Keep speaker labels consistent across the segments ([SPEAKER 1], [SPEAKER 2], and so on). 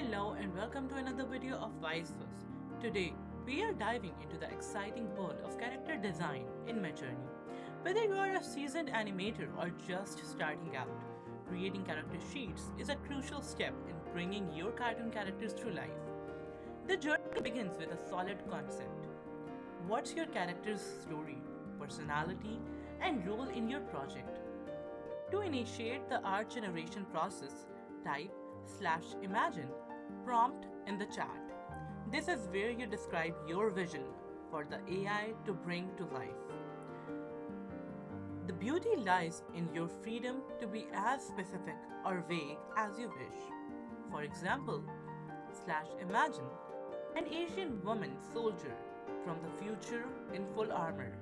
[SPEAKER 1] Hello and welcome to another video of Wisefuss. Today, we are diving into the exciting world of character design in Midjourney. Whether you are a seasoned animator or just starting out, creating character sheets is a crucial step in bringing your cartoon characters to life. The journey begins with a solid concept. What's your character's story, personality, and role in your project? To initiate the art generation process, type /imagine prompt in the chat. This is where you describe your vision for the AI to bring to life. The beauty lies in your freedom to be as specific or vague as you wish. For example, /imagine an Asian woman soldier from the future in full armor.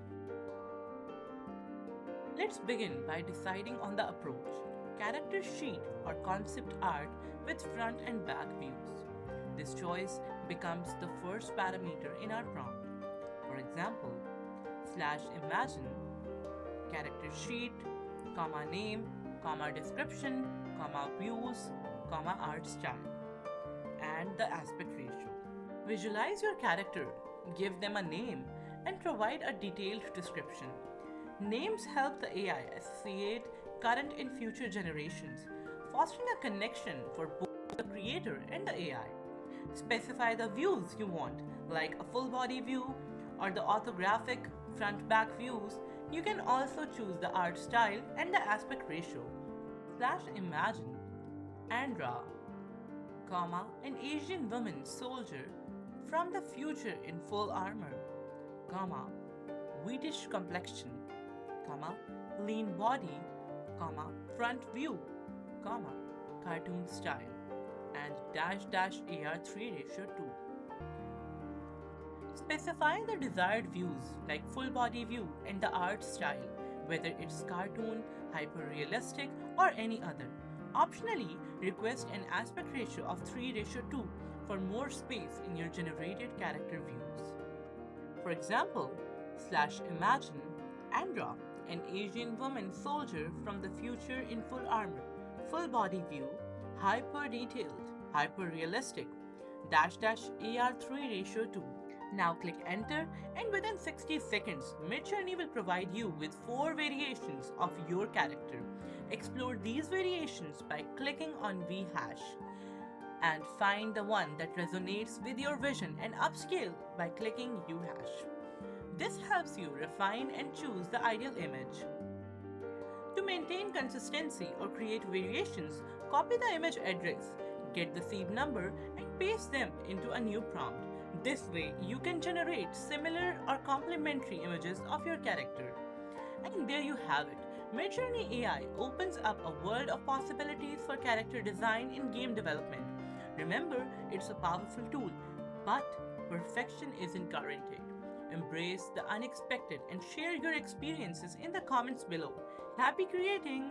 [SPEAKER 1] Let's begin by deciding on the approach. Character sheet or concept art with front and back views. This choice becomes the first parameter in our prompt. For example, /imagine character sheet, name, description, views, art style, and the aspect ratio. Visualize your character, give them a name, and provide a detailed description. Names help the AI associate current and future generations, fostering a connection for both the creator and the AI. Specify the views you want, like a full body view or the orthographic front-back views. You can also choose the art style and the aspect ratio. /imagine Andra, an Asian woman soldier from the future in full armor, wheatish complexion, lean body, front view, cartoon style, and /AR3:2. Specify the desired views like full body view and the art style, whether it's cartoon, hyper-realistic, or any other. Optionally, request an aspect ratio of 3:2 for more space in your generated character views. For example, /imagine Andra, an Asian woman soldier from the future in full armor, full body view, hyper-detailed, hyper-realistic, /AR3:2. Now click enter, and within 60 seconds, Midjourney will provide you with 4 variations of your character. Explore these variations by clicking on VHash and find the one that resonates with your vision and upscale by clicking UHash. This helps you refine and choose the ideal image. To maintain consistency or create variations, copy the image address, get the seed number, and paste them into a new prompt. This way, you can generate similar or complementary images of your character. And there you have it. Midjourney AI opens up a world of possibilities for character design in game development. Remember, it's a powerful tool, but perfection isn't guaranteed. Embrace the unexpected and share your experiences in the comments below. Happy creating!